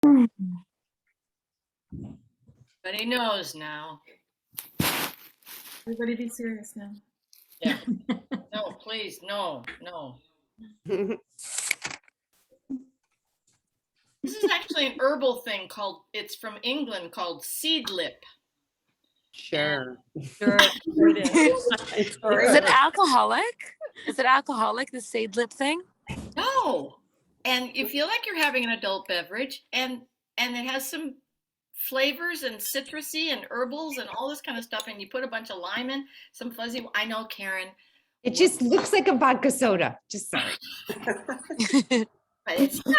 Everybody knows now. Everybody be serious now. Yeah. No, please, no. This is actually an herbal thing it's from England called seedlip. Sure. Sure, it is. Is it alcoholic? Is it alcoholic, the seedlip thing? No. And you feel like you're having an adult beverage, and it has some flavors and citrusy and herbals and all this kind of stuff, and you put a bunch of lime in, some fuzzy. I know, Karen. It just looks like a vodka soda. Just sorry. But it's not.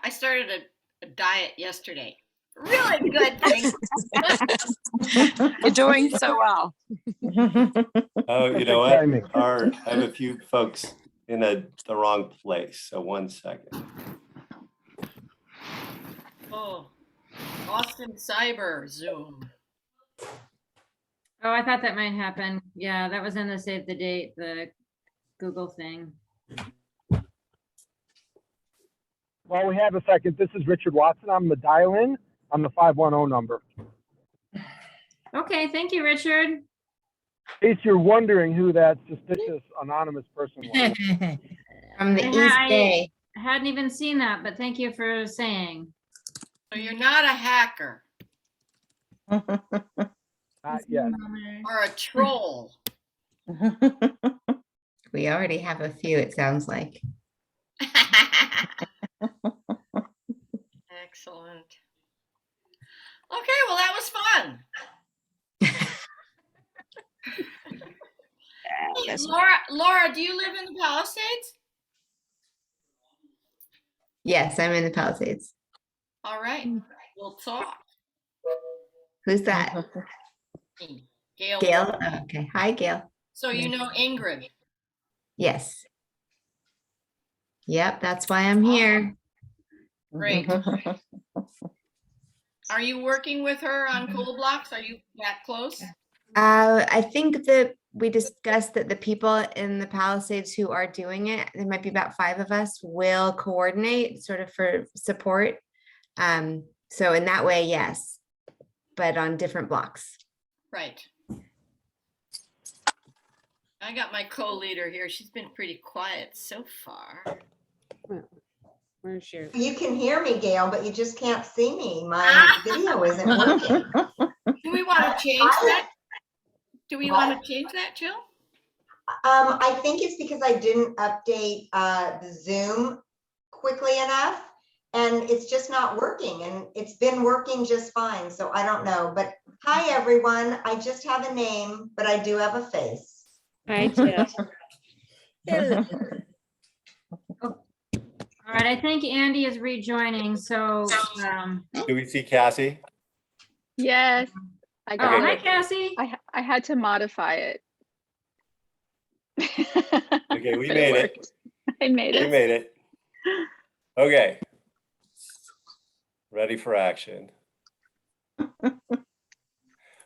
I started a diet yesterday. Really good thing. You're doing so well. Oh, you know what? I have a few folks in the wrong place. So 1 second. Oh, Austin Cyber Zoom. Oh, I thought that might happen. Yeah, that was in the save the date, the Google thing. While we have a second, this is Richard Watson. I'm the dial-in on the 510 number. Okay, thank you, Richard. In case you're wondering who that suspicious anonymous person was. From the East Bay. I hadn't even seen that, but thank you for saying. So you're not a hacker Not yet. or a troll. We already have a few, it sounds like. Excellent. Okay, well, that was fun. Hey, Laura, do you live in the Palisades? Yes, I'm in the Palisades. All right, we'll talk. Who's that? Gail. Gail? Oh, okay. Hi, Gail. So you know Ingrid. Yes. Yep, that's why I'm here. Great. Are you working with her on coal blocks? Are you that close? I think that we discussed that the people in the Palisades who are doing it, there might be about 5 of us, will coordinate sort of for support. So in that way, yes, but on different blocks. Right. I got my co-leader here. She's been pretty quiet so far. Where's your? You can hear me, Gail, but you just can't see me. My video isn't working. Do we want to change that? Do we want to change that, Jill? I think it's because I didn't update the Zoom quickly enough, and it's just not working, and it's been working just fine, so I don't know. But hi, everyone. I just have a name, but I do have a face. Hi, Jill. All right, I think Andy is rejoining, so. Do we see Cassie? Yes, I got Hi, it. Cassie. I had to modify it. Okay, we But made it. worked. I made We it. made it. Okay. Ready for action.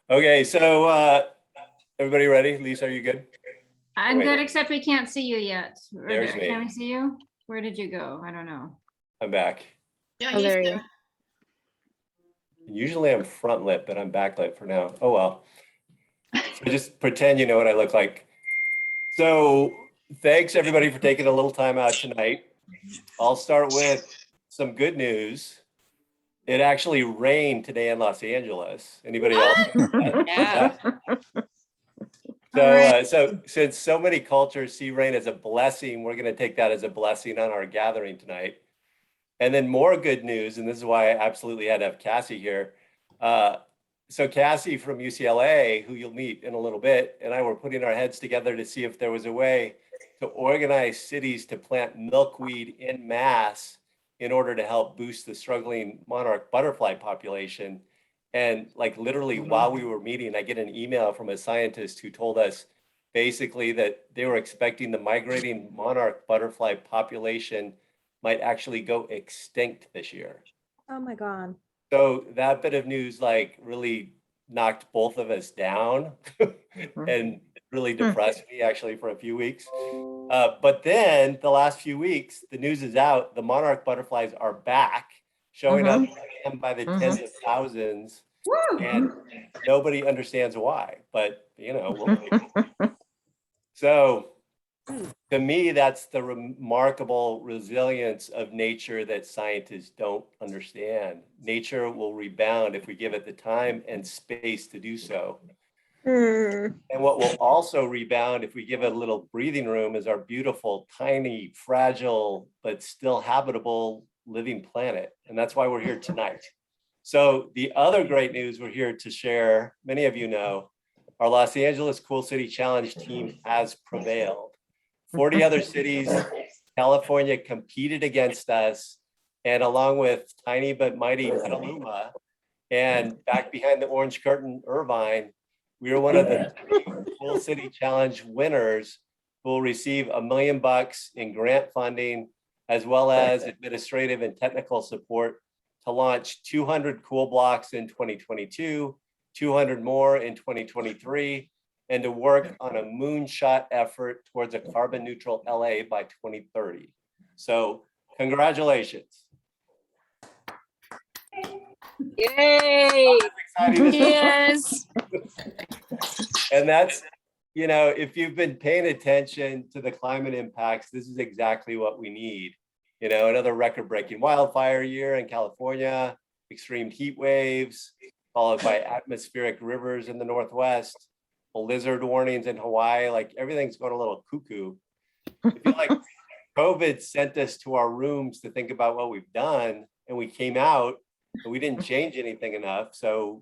Okay, so everybody ready? Lisa, are you good? I'm Wait. good, except we can't see you yet. There's me. Can we see you? Where did you go? I don't know. I'm back. Yeah, Oh, he's there you there. Usually I'm front lit, but I'm backlit for now. Oh well. So just pretend you know what I look like. So thanks everybody for taking a little time out tonight. I'll start with some good news. It actually rained today in Los Angeles. Anybody else? Yeah. So since so many cultures see rain as a blessing, we're going to take that as a blessing on our gathering tonight. And then more good news, and this is why I absolutely had to have Cassie here. So Cassie from UCLA, who you'll meet in a little bit, and I were putting our heads together to see if there was a way to organize cities to plant milkweed en masse in order to help boost the struggling monarch butterfly population. And like literally while we were meeting, I get an email from a scientist who told us basically that they were expecting the migrating monarch butterfly population might actually go extinct this year. Oh my God. So that bit of news like really knocked both of us down and really depressed me actually for a few weeks. But then the last few weeks, the news is out. The monarch butterflies are back, showing up by the tens of thousands, and nobody understands why. But so to me, that's the remarkable resilience of nature that scientists don't understand. Nature will rebound if we give it the time and space to do so. And what will also rebound if we give it a little breathing room is our beautiful, tiny, fragile, but still habitable living planet. And that's why we're here tonight. So the other great news we're here to share, many of you know, our Los Angeles Cool City Challenge team has prevailed. 40 other cities, California competed against us, and along with tiny but mighty Petaluma and back behind the orange curtain, Irvine, we are one of the 3 Cool City Challenge winners who will receive $1 million in grant funding, as well as administrative and technical support to launch 200 cool blocks in 2022, 200 more in 2023, and to work on a moonshot effort towards a carbon neutral LA by 2030. So congratulations. Yay! Exciting, isn't it? Yes. And that's, if you've been paying attention to the climate impacts, this is exactly what we need. Another record-breaking wildfire year in California, extreme heat waves, followed by atmospheric rivers in the Northwest, blizzard warnings in Hawaii, like everything's going a little cuckoo. I feel like COVID sent us to our rooms to think about what we've done, and we came out and we didn't change anything enough. So,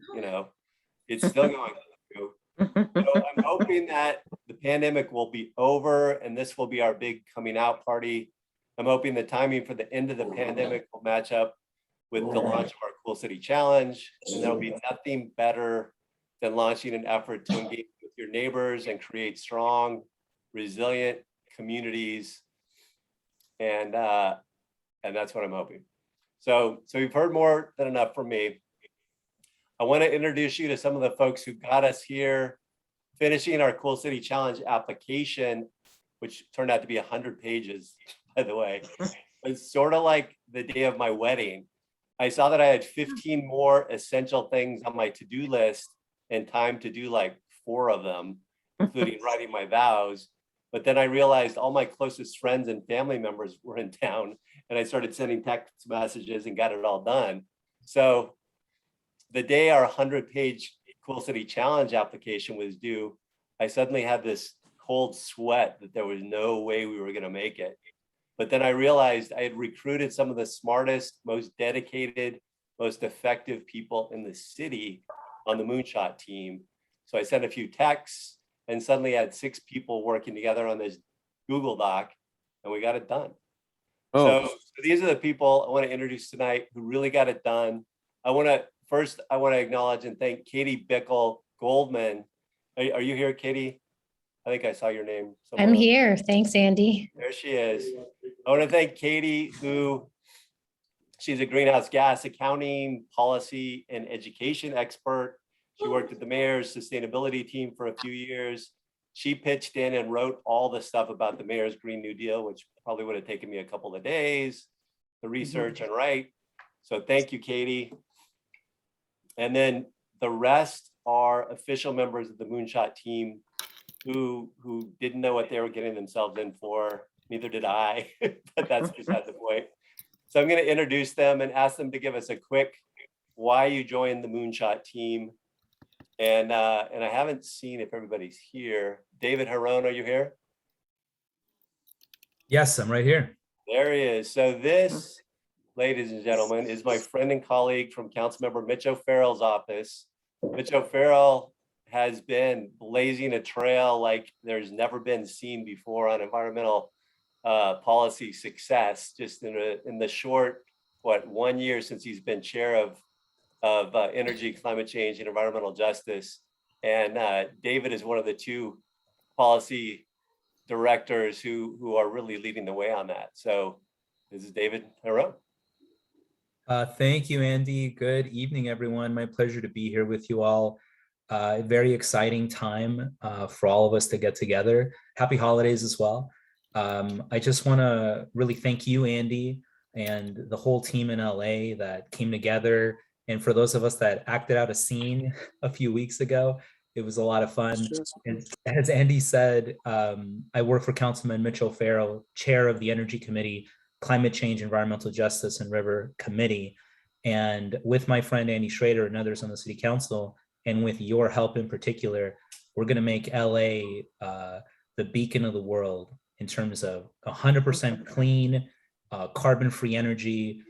it's still going cuckoo. So I'm hoping that the pandemic will be over and this will be our big coming out party. I'm hoping the timing for the end of the pandemic will match up with the launch of our Cool City Challenge. And there'll be nothing better than launching an effort to engage with your neighbors and create strong, resilient communities. And that's what I'm hoping. So you've heard more than enough from me. I want to introduce you to some of the folks who got us here, finishing our Cool City Challenge application, which turned out to be 100 pages, by the way. It's sort of like the day of my wedding. I saw that I had 15 more essential things on my to-do list and time to do like 4 of them, including writing my vows. But then I realized all my closest friends and family members were in town, and I started sending text messages and got it all done. So the day our 100-page Cool City Challenge application was due, I suddenly had this cold sweat that there was no way we were going to make it. But then I realized I had recruited some of the smartest, most dedicated, most effective people in the city on the Moonshot team. So I sent a few texts and suddenly had 6 people working together on this Google Doc, and we got it done. So these are the people I want to introduce tonight who really got it done. I want to acknowledge and thank Katie Bickle Goldman. Are you here, Katie? I think I saw your name somewhere. I'm here. Thanks, Andy. There she is. I want to thank Katie, she's a greenhouse gas accounting, policy, and education expert. She worked at the mayor's sustainability team for a few years. She pitched in and wrote all the stuff about the mayor's Green New Deal, which probably would have taken me a couple of days to research and write. So thank you, Katie. And then the rest are official members of the Moonshot team who didn't know what they were getting themselves in for. Neither did I, but that's beside the point. So I'm going to introduce them and ask them to give us a quick why you joined the Moonshot team. And I haven't seen if everybody's here. David Harone, are you here? Yes, I'm right here. There he is. So this, ladies and gentlemen, is my friend and colleague from Councilmember Mitch O'Farrell's office. Mitch O'Farrell has been blazing a trail like there's never been seen before on environmental policy success, just in the short, 1 year since he's been chair of energy, climate change, and environmental justice. And David is one of the 2 policy directors who are really leading the way on that. So this is David Harone. Thank you, Andy. Good evening, everyone. My pleasure to be here with you all. Very exciting time for all of us to get together. Happy holidays as well. I just want to really thank you, Andy, and the whole team in LA that came together. And for those of us that acted out a scene a few weeks ago, it was a lot of fun. And as Andy said, I work for Councilman Mitchell Farrell, chair of the Energy Committee, Climate Change, Environmental Justice, and River Committee. And with my friend Andy Schrader and others on the city council, and with your help in particular, we're going to make LA the beacon of the world in terms of 100% clean, carbon-free energy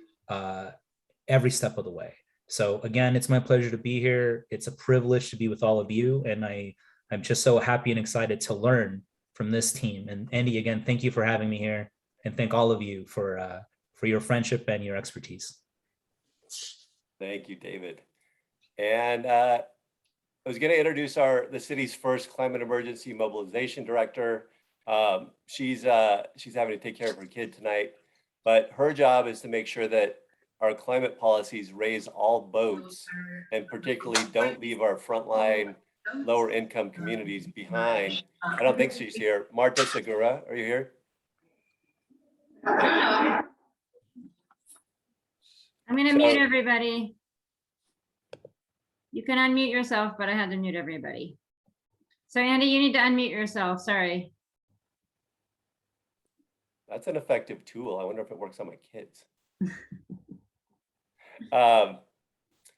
every step of the way. So again, it's my pleasure to be here. It's a privilege to be with all of you. And I'm just so happy and excited to learn from this team. And Andy, again, thank you for having me here. And thank all of you for your friendship and your expertise. Thank you, David. And I was going to introduce the city's first climate emergency mobilization director. She's having to take care of her kid tonight, but her job is to make sure that our climate policies raise all boats and particularly don't leave our frontline lower income communities behind. I don't think she's here. Marta Segura, are you here? I'm going to mute everybody. You can unmute yourself, but I had to mute everybody. So Andy, you need to unmute yourself. Sorry. That's an effective tool. I wonder if it works on my kids.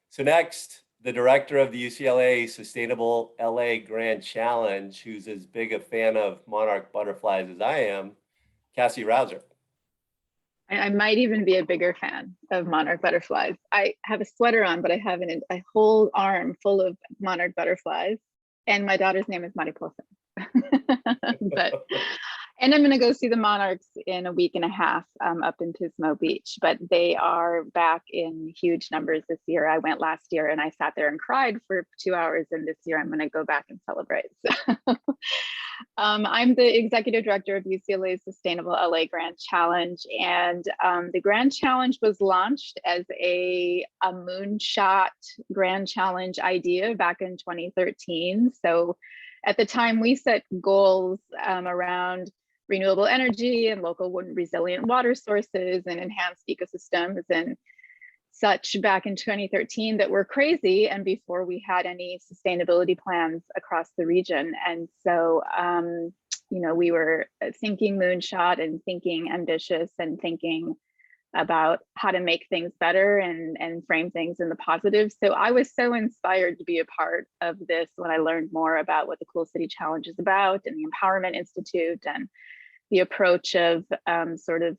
So next, the director of the UCLA Sustainable LA Grand Challenge, who's as big a fan of monarch butterflies as I am, Cassie Rouser. I might even be a bigger fan of monarch butterflies. I have a sweater on, but I have a whole arm full of monarch butterflies. And my daughter's name is Mariposa. And I'm going to go see the monarchs in a week and a half up in Pismo Beach, but they are back in huge numbers this year. I went last year and I sat there and cried for 2 hours, and this year I'm going to go back and celebrate. So, I'm the executive director of UCLA's Sustainable LA Grand Challenge, and the Grand Challenge was launched as a moonshot Grand Challenge idea back in 2013. So at the time we set goals around renewable energy and local resilient water sources and enhanced ecosystems and such back in 2013 that were crazy, and before we had any sustainability plans across the region. And so, you know, we were thinking moonshot and thinking ambitious and thinking about how to make things better and frame things in the positive. So I was so inspired to be a part of this when I learned more about what the Cool City Challenge is about and the Empowerment Institute and the approach of sort of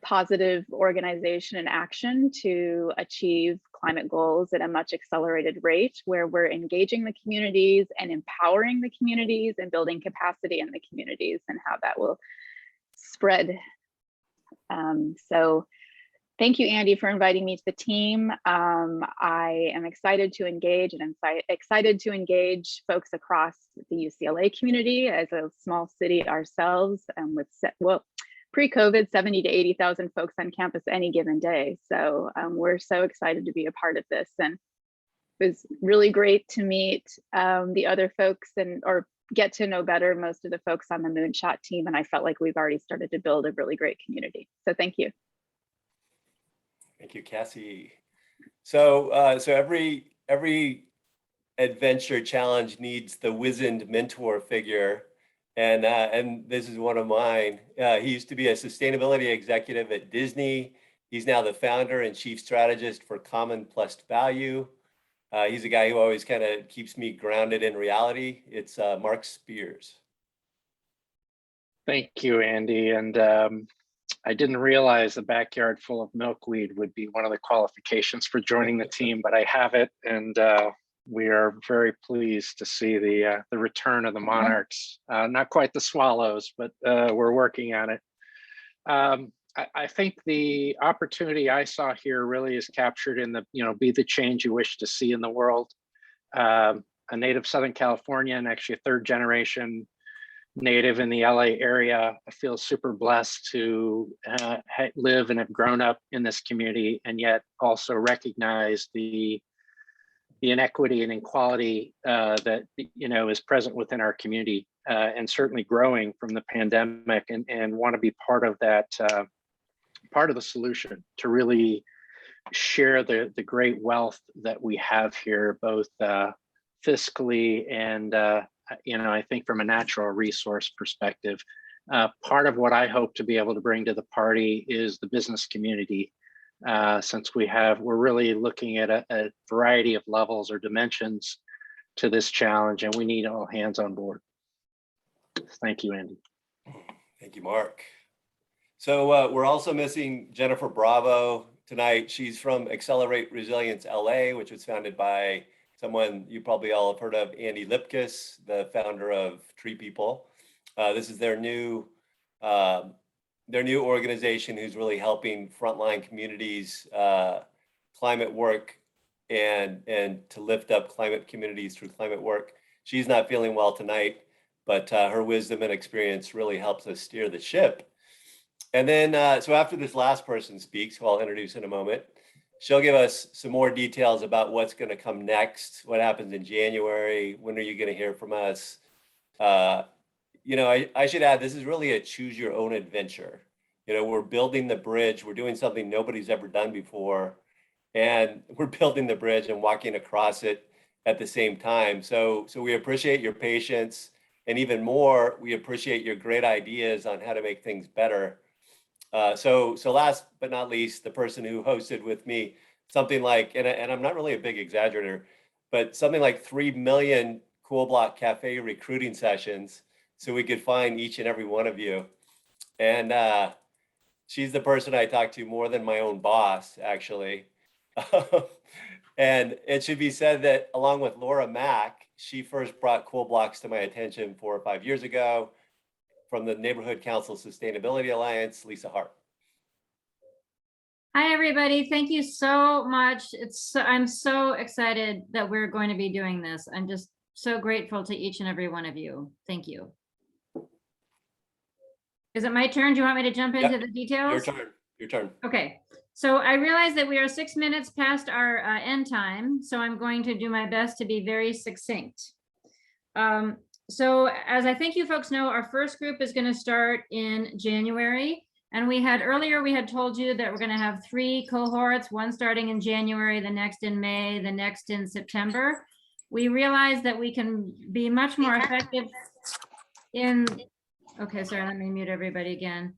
positive organization and action to achieve climate goals at a much accelerated rate, where we're engaging the communities and empowering the communities and building capacity in the communities, and how that will spread. So thank you, Andy, for inviting me to the team. I am excited to engage, and I'm excited to engage folks across the UCLA community as a small city ourselves, and with pre-COVID, 70 to 80,000 folks on campus any given day. So we're so excited to be a part of this, and it was really great to meet the other folks or get to know better most of the folks on the Moonshot team. And I felt like we've already started to build a really great community. So thank you. Thank you, Cassie. So every adventure challenge needs the wizened mentor figure, and this is one of mine. He used to be a sustainability executive at Disney. He's now the founder and chief strategist for Common Plus Value. He's a guy who always kind of keeps me grounded in reality. It's Mark Spears. Thank you, Andy. And I didn't realize a backyard full of milkweed would be one of the qualifications for joining the team, but I have it, and we are very pleased to see the return of the monarchs. Not quite the swallows, but we're working on it. I think the opportunity I saw here really is captured in the, be the change you wish to see in the world. A native Southern California, and actually a third generation native in the LA area. I feel super blessed to live and have grown up in this community, and yet also recognize the inequity and inequality that is present within our community. and certainly growing from the pandemic, and want to be part of that, part of the solution to really share the great wealth that we have here, both fiscally and I think from a natural resource perspective. Part of what I hope to be able to bring to the party is the business community, since we're really looking at a variety of levels or dimensions to this challenge, and we need all hands on board. Thank you, Andy. Thank you, Mark. So we're also missing Jennifer Bravo tonight. She's from Accelerate Resilience LA, which was founded by someone you probably all have heard of, Andy Lipkiss, the founder of Tree People. This is their new organization who's really helping frontline communities climate work and to lift up climate communities through climate work. She's not feeling well tonight, but her wisdom and experience really helps us steer the ship. And then, so after this last person speaks, who I'll introduce in a moment, she'll give us some more details about what's going to come next, what happens in January, when are you going to hear from us? I should add, this is really a choose your own adventure. We're building the bridge. We're doing something nobody's ever done before. And we're building the bridge and walking across it at the same time. So we appreciate your patience. And even more, we appreciate your great ideas on how to make things better. So last but not least, the person who hosted with me something like, and I'm not really a big exaggerator, but something like 3 million Cool Block Cafe recruiting sessions so we could find each and every one of you. And she's the person I talk to more than my own boss, actually. And it should be said that along with Laura Mack, she first brought Cool Blocks to my attention 4 or 5 years ago. From the Neighborhood Council Sustainability Alliance, Lisa Hart. Hi, everybody. Thank you so much. I'm so excited that we're going to be doing this. I'm just so grateful to each and every one of you. Thank you. Is it my turn? Do you want me to jump into the details? Your turn. Okay. So I realize that we are 6 minutes past our end time, so I'm going to do my best to be very succinct. So as I think you folks know, our first group is going to start in January. And we had told you that we're going to have 3 cohorts, one starting in January, the next in May, the next in September. We realized that we can be much more effective okay, sorry, let me mute everybody again.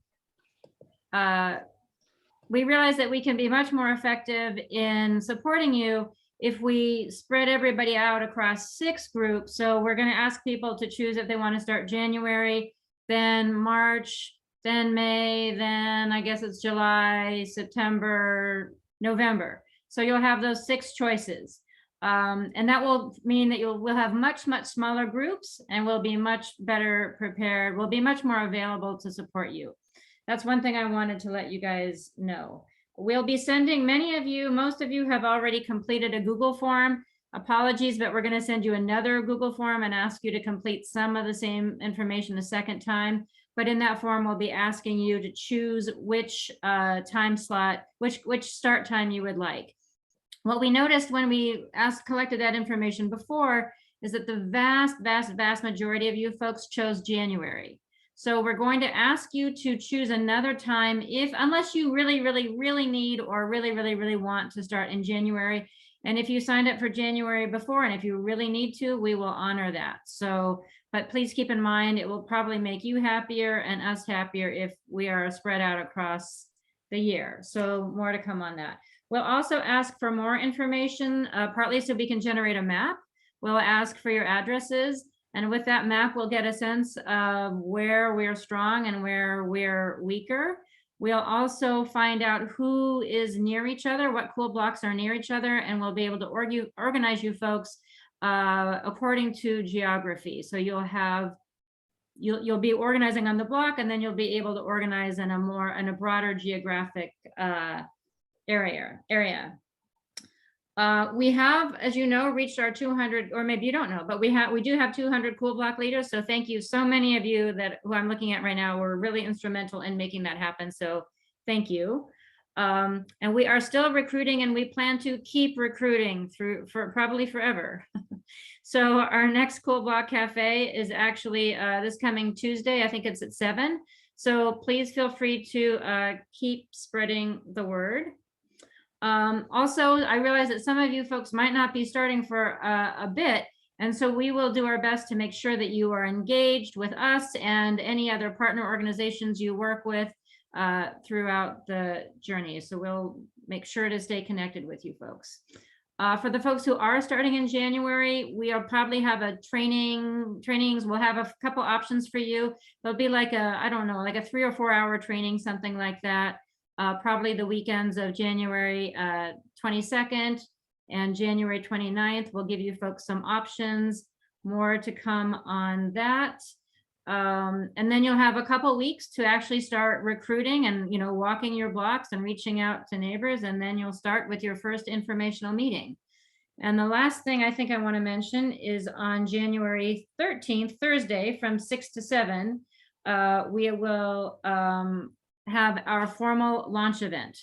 We realized that we can be much more effective in supporting you if we spread everybody out across 6 groups. So we're going to ask people to choose if they want to start January, then March, then May, then I guess it's July, September, November. So you'll have those 6 choices. And that will mean that we'll have much smaller groups, and we'll be much better prepared. We'll be much more available to support you. That's one thing I wanted to let you guys know. We'll be sending most of you have already completed a Google form. Apologies, but we're going to send you another Google form and ask you to complete some of the same information a second time. But in that form, we'll be asking you to choose which time slot, which start time you would like. What we noticed when we collected that information before is that the vast majority of you folks chose January. So we're going to ask you to choose another time unless you really need or really want to start in January. And if you signed up for January before, and if you really need to, we will honor that. So, but please keep in mind, it will probably make you happier and us happier if we are spread out across the year. So more to come on that. We'll also ask for more information, partly so we can generate a map. We'll ask for your addresses. And with that map, we'll get a sense of where we're strong and where we're weaker. We'll also find out who is near each other, what cool blocks are near each other, and we'll be able to organize you folks according to geography. So you'll be organizing on the block, and then you'll be able to organize in a broader geographic area. We have, as you know, reached our 200, or maybe you don't know, but we do have 200 Cool Block leaders. So thank you so many of you who I'm looking at right now were really instrumental in making that happen. So thank you. And we are still recruiting, and we plan to keep recruiting for probably forever. So our next Cool Block Cafe is actually this coming Tuesday. I think it's at 7. So please feel free to keep spreading the word. Also, I realize that some of you folks might not be starting for a bit, and so we will do our best to make sure that you are engaged with us and any other partner organizations you work with throughout the journey. So we'll make sure to stay connected with you folks. For the folks who are starting in January, we'll probably have a trainings. We'll have a couple options for you. There'll be like I don't know, like a 3 or 4 hour training, something like that. Probably the weekends of January 22nd and January 29th. We'll give you folks some options. More to come on that. And then you'll have a couple weeks to actually start recruiting and, you know, walking your blocks and reaching out to neighbors. And then you'll start with your first informational meeting. And the last thing I think I want to mention is on January 13th, Thursday, from 6 to 7, we will have our formal launch event.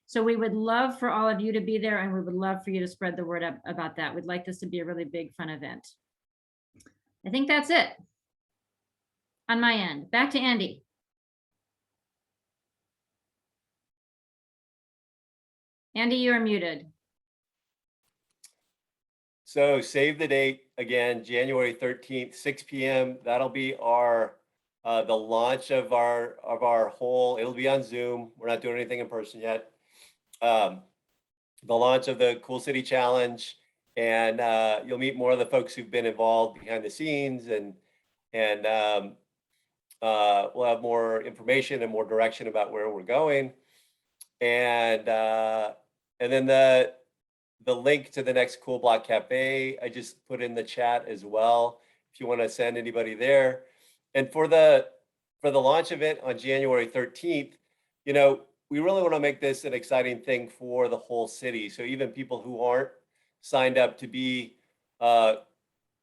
So we would love for all of you to be there, and we would love for you to spread the word about that. We'd like this to be a really big, fun event. I think that's it on my end. Back to Andy. Andy, you are muted. So save the date again, January 13th, 6 p.m. That'll be our the launch of our whole. It'll be on Zoom. We're not doing anything in person yet. The launch of the Cool City Challenge, and you'll meet more of the folks who've been involved behind the scenes, and we'll have more information and more direction about where we're going, and then the link to the next Cool Block Cafe I just put in the chat as well if you want to send anybody there. And for the launch event on January 13th, you know, we really want to make this an exciting thing for the whole city. So even people who aren't signed up to be Cool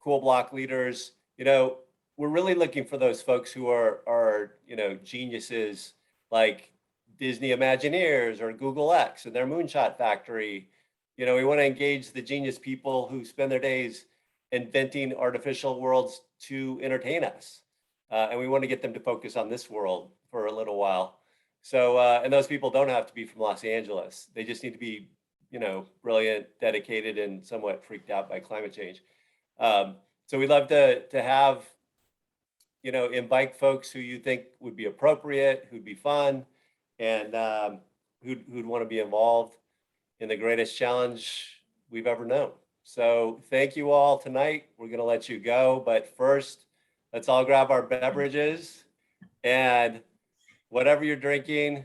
Block leaders, you know, we're really looking for those folks who are you know, geniuses like Disney Imagineers or Google X and their Moonshot Factory. You know, we want to engage the genius people who spend their days inventing artificial worlds to entertain us. And we want to get them to focus on this world for a little while. So, and those people don't have to be from Los Angeles. They just need to be, you know, brilliant, dedicated, and somewhat freaked out by climate change. So we'd love to have, you know, invite folks who you think would be appropriate, who'd be fun, and who'd want to be involved in the greatest challenge we've ever known. So thank you all tonight. We're going to let you go, but first, let's all grab our beverages, and whatever you're drinking,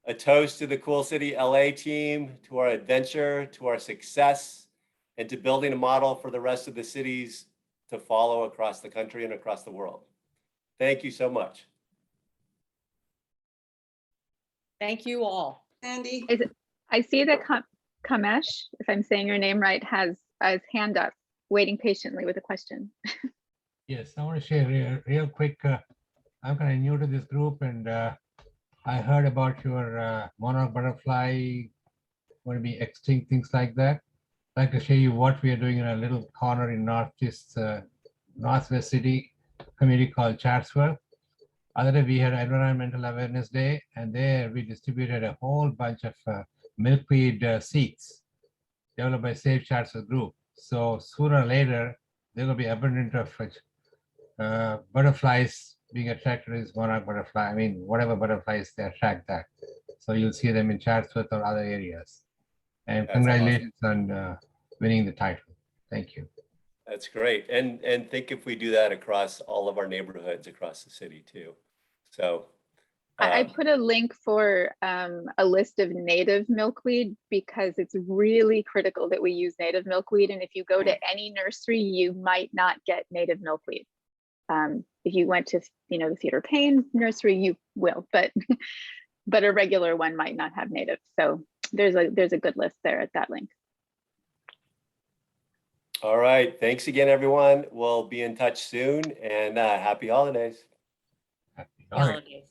a toast to the Cool City LA team, to our adventure, to our success, and to building a model for the rest of the cities to follow across the country and across the world. Thank you so much. Thank you all. Andy. I see that Kamesh, if I'm saying your name right, has his hand up, waiting patiently with a question. Yes, I want to share real quick. I'm kind of new to this group, and I heard about your monarch butterfly going to be extinct, things like that. I'd like to show you what we are doing in a little corner in Northwest City community called Chatsworth. Other day we had Environmental Awareness Day, and there we distributed a whole bunch of milkweed seeds developed by Save Chatsworth Group. So sooner or later, there will be abundant of butterflies being attracted to this monarch butterfly. I mean, whatever butterflies, they attract that. So you'll see them in Chatsworth or other areas. And That's congratulations on winning the title. Thank you. That's great. And think if we do that across all of our neighborhoods across the city too. So I put a link for a list of native milkweed, because it's really critical that we use native milkweed. And if you go to any nursery, you might not get native milkweed. If you went to, you know, the Theodore Payne nursery, you will, but a regular one might not have native. So there's a good list there at that link. all right. Thanks again, everyone. We'll be in touch soon, and happy holidays. Happy Holidays.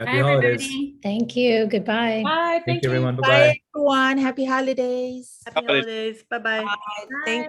Happy Bye, holidays. everybody. Thank you. Goodbye. Bye. Thank you, everyone. Bye, Bye-bye. everyone. Happy holidays. Happy holidays. Bye-bye. Thank